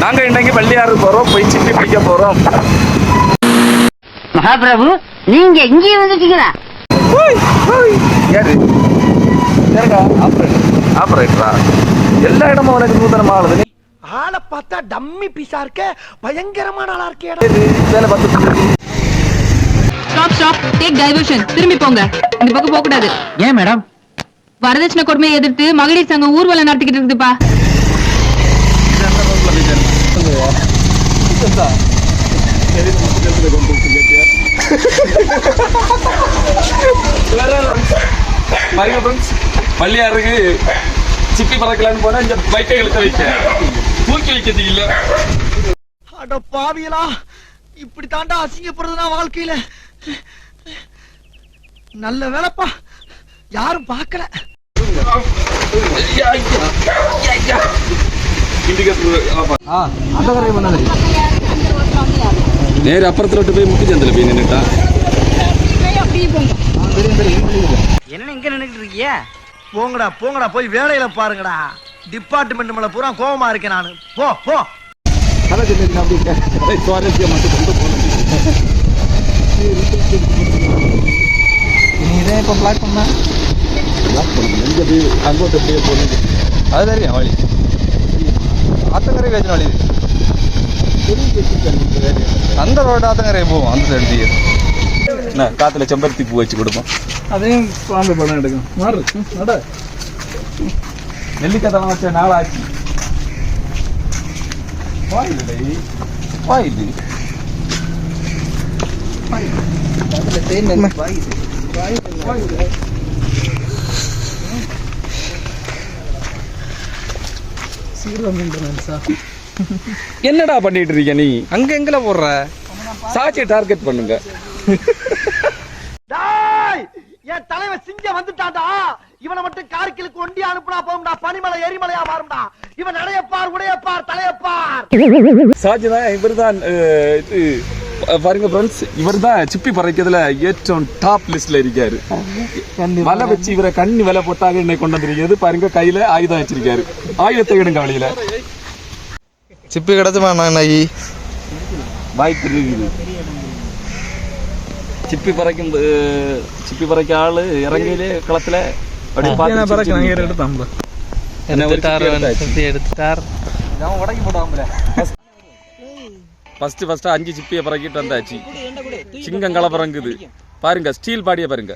நாங்க இன்னைக்கு வள்ளியாறு போறோம், போய் சிப்பி பிடிக்க போறோம். மகாபிரபு, நீங்க இங்கே வந்துட்டீங்களா? யாரு ஆபரேட்டரா? எல்லா இடமும் உனக்கு நூதனமா ஆளுது. ஆளை பார்த்தா டம்மி பீஸா இருக்க, பயங்கரமான ஆளா இருக்கே. வேலை பார்த்து ஸ்டாப் டேக் டைவர்ஷன். திரும்பி போங்க, இந்த பக்கம் போக கூடாது. ஏன் மேடம்? வரதட்சணை கொடுமையை எதிர்த்து மகளிர் சங்கம் ஊர்வலம் நடத்திக்கிட்டு இருக்குதுப்பா. பள்ளியாருக்கு சிப்பி பறக்கலான்னு போனா இந்த பைக்கை இழுக்க வைக்க தூக்கி வைக்கிறது இல்ல. அட பாவியலா, இப்படி தாண்டா அசிங்கப்படுறதுனா வாழ்க்கையில. நல்ல வேலைப்பா, யாரும் பார்க்கல. நேர அப்புறத்துல போய் முட்டி சந்தில போய் நின்னுட்டா. என்ன இங்க நின்னுட்டு இருக்கீங்க? போங்கடா போங்கடா, போய் வேலையில பாருங்கடா. டிபார்ட்மெண்ட் மேல பூரா கோவமா இருக்கேன் நானு. போ போ. சுவாரஸ்யம் மட்டும் கொண்டு போனேன். இதே இப்போ பிளாக் பண்ணா அங்கோட்டு போனது அது தெரியும் வழி. ஆத்தங்கரை வேஜன வழி அந்த ரோடு ஆத்தங்கரை போவோம். அந்த சைடு காத்துல செம்பருத்தி பூ வச்சு கொடுப்போம். அதையும் பாம்பு படம் எடுக்கும். மாறு நட நெல்லிக்காய் தளம் வச்ச நாள் ஆச்சு. என்னடா பண்ணிட்டு இருக்க நீ? அங்க எங்கல போடுற? சாட்சியை டார்கெட் பண்ணுங்க. என் தலைவன் சிங்கம் வந்துட்டான்டா. இவனை மட்டும் கார்கிலுக்கு ஒண்டி அனுப்புனா போகும்டா. பனிமலை எரிமலையா மாறும்டா. இவன் நடையப்பார், உடையப்பார், தலையப்பார். சாட்சிதான் இவர்தான். பாருங்க ஃப்ரெண்ட்ஸ், இவர் தான் சிப்பி பறக்கிறதுல ஏற்றம் டாப் லிஸ்ட்ல இருக்காரு. வலை வச்சு இவரை கண்ணி வலை போட்டாங்க இன்னைக்கு கொண்டு வந்திருக்கிறது. பாருங்க கையில ஆயுதம் வச்சிருக்காரு. ஆயுதத்தை எடுங்க வழியில. சிப்பி கிடச்சுமா நாகி வாய்ப்பு இருக்குது. சிப்பி பறக்க ஆளு இறங்கிலே களத்துல ஃபர்ஸ்ட் 5 சிப்பியை பறக்கிட்டு வந்தாச்சு. சிங்கம் களை பறங்குது பாருங்க. ஸ்டீல் பாடிய பாருங்க.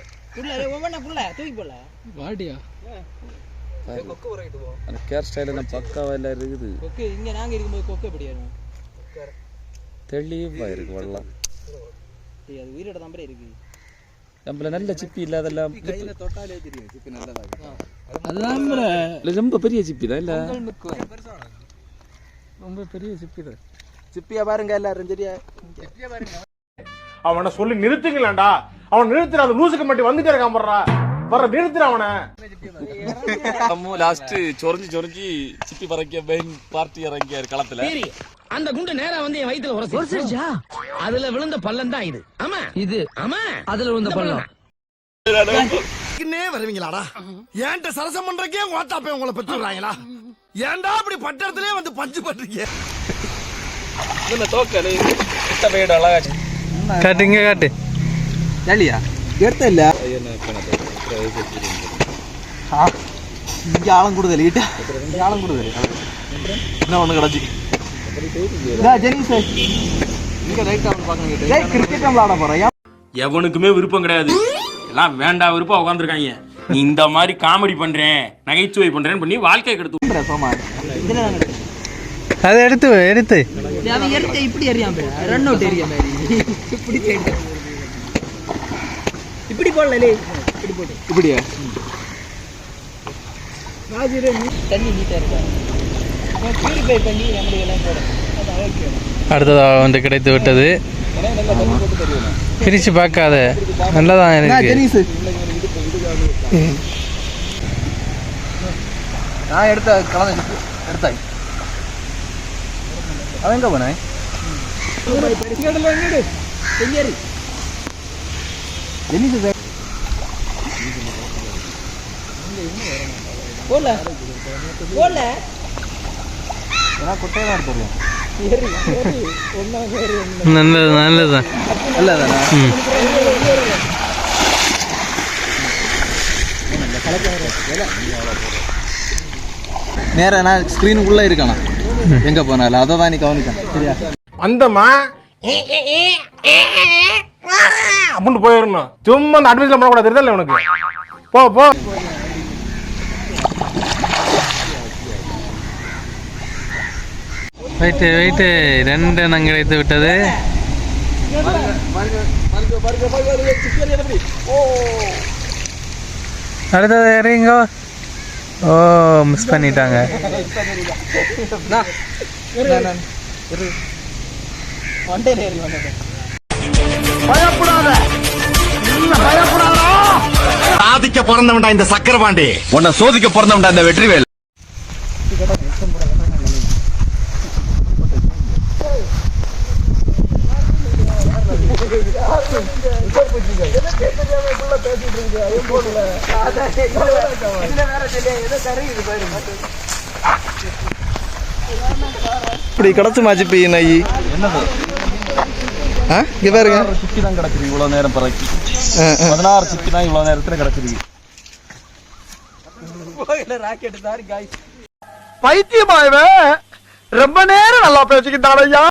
கேர் ஸ்டைல் பக்காவா எல்லாம் இருக்குது. தெளிவா இருக்கு வெள்ளம். நம்மள நல்ல சிப்பி இல்லாதெல்லாம் ரொம்ப பெரிய சிப்பி தான். இல்ல ரொம்ப பெரிய சிப்பி தான். சிப்பியா பாருங்க எல்லாரும். சரியா அவனை சொல்லி நிறுத்துங்களேன்டா. அவன் நிறுத்துற அந்த லூசுக்கு மட்டும் வந்துட்டே இருக்கான். போடுறா வர நிறுத்துற அவனை. லாஸ்ட் சொரிஞ்சு சிப்பி பறக்க மெயின் பார்ட்டி இறங்கியாரு களத்துல. அந்த குண்டு நேரா வந்து என் வயித்துல உரசிருச்சா. அதுல விழுந்த பள்ளம் தான் இது. ஆமா இது ஆமா அதுல விழுந்த பள்ளம். வருவீங்களாடா? ஏன்ட்ட சரசம் பண்றக்கே ஓட்டாப்பே உங்களை பெற்றுறாங்களா? ஏன்டா அப்படி பட்டத்திலே வந்து பஞ்சு பண்றீங்க? காட்டுங்க காட்டு ஜாலியா எடுத்த இல்ல இங்க ஆழம் கூடுதல் ஈட்ட ஆழம் கூடுதல் என்ன ஒண்ணு கிடச்சி கிரிக்கெட் விளாட போறேன். எவனுக்குமே விருப்பம் கிடையாது. எல்லாம் வேண்டாம் விருப்பம் உட்காந்துருக்காங்க. நீ இந்த மாதிரி காமெடி பண்றேன் நகைச்சுவை பண்றேன்னு பண்ணி வாழ்க்கை கெடுத்து. அதை எடுத்து இப்படி எறியாம ரன் அவுட் ஏரியா மாதிரி இப்படி போடல. இப்படியா தண்ணி நீட்டா இருக்கா? பியூரிஃபை பண்ணி நம்மளுக்கு போட. அடுத்ததாக வந்து கிடைத்து விட்டது. பிரிச்சு பார்க்காத நல்லதான் இருக்கு. நான் எடுத்த கலந்து எடுத்தாய். அவன் எங்க போனேன்? போல குட்டையெல்லாம் தெரியும். நல்லது நல்லதுதான் நல்லதானே நேரா நான் ஸ்க்ரீனுக்குள்ள இருக்கானா எங்க போனாலும் அதை தான் நீ கவனிக்கணும் சரியா அந்தம்மா அப்படின்னு போயிடணும் சும்மா அந்த அட்வைஸ்ல பண்ணக்கூடாது தெரியுதல்ல உனக்கு போ போ வெயிட்டு வெயிட்டு 2 எண்ணம் கிடைத்து விட்டது. அடுத்தது இறங்கோ. ஓ மிஸ் பண்ணிட்டாங்க. பயப்படாத பயப்படாதா சாதிக்க பிறந்தவன்டா இந்த சக்கரபாண்டி உன்னை சோதிக்க பிறந்தவன்டா இந்த வெற்றிவேல் இப்படி கிடச்சுமாச்சு இப்போ நெய் ஆ இங்கே பாருங்க சிக்கி தான் கிடக்குது இவ்வளவு நேரம் பிறக்கி 16 சிக்கி தான் இவ்வளவு நேரத்துல கிடக்குது. பைத்தியமாயவன் ரொம்ப நேரம் நல்லா பேசிக்கிட்டான் ஐயா.